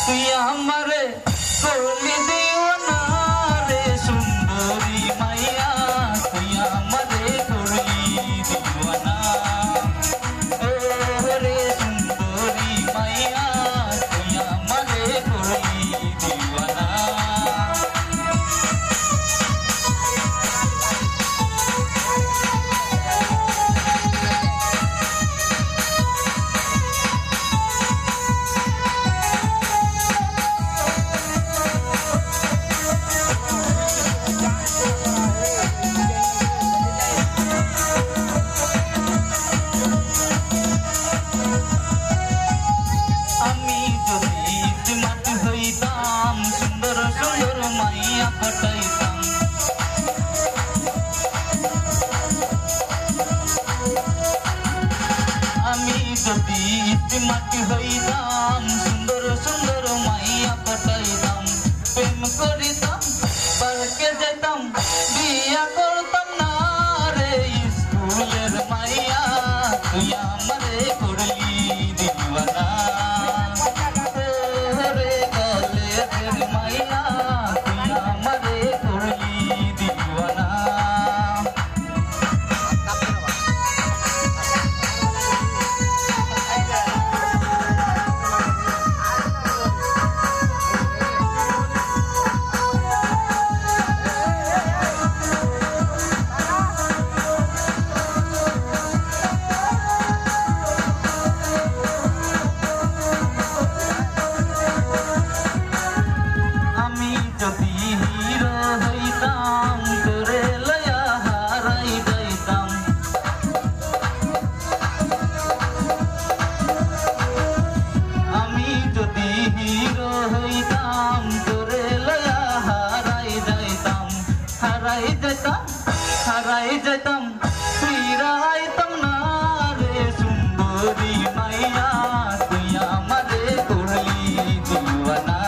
তুই আমারে করলি দিওয়ানা রে সুন্দরী মাইয়া তুই আমারে করলি দিওয়ানা ও রে সুন্দরী মাইয়া তুই আমারে করলি দিওয়ানা যদি মাটি হইতাম সুন্দর সুন্দর মাইয়া পটাইতাম প্রেম করিতাম পার্কে যেতাম বিয়া করতাম না রে স্কুলের মাইয়া তুই আমারে করলি দিওয়ানা রে কলেজের মাইয়া তুই আমারে করলি দিওয়ানা যদি হিরো হইতাম তোরে লয়া হারাই যাইতাম আমি যদি হিরো হইতাম তোরে লয়া হারাই যাইতাম ফিরা আইতাম না রে সুন্দরী মাইয়া তুই আমারে করলি দিওয়ানা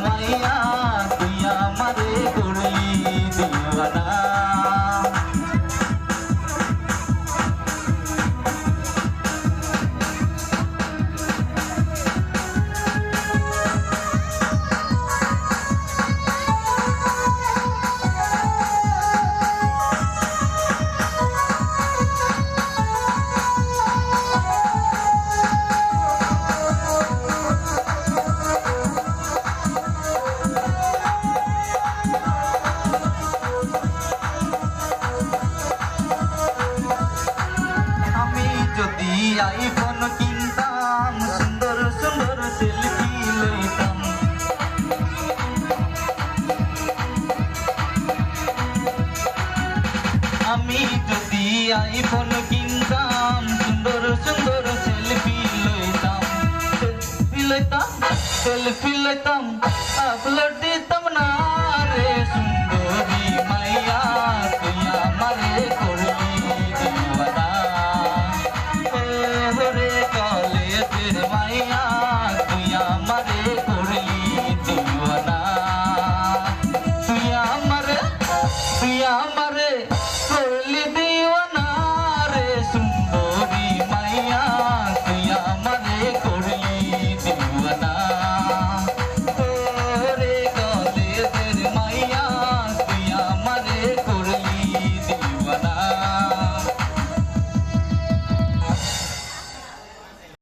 মাইয়া তুই আমারে করলি দিওয়ানা যদি আইফোন কিনতাম সুন্দর সুন্দর সেলফি লইতাম আমি যদি আইফোন কিনতাম সুন্দর সুন্দর সেলফি লইতাম আপলোড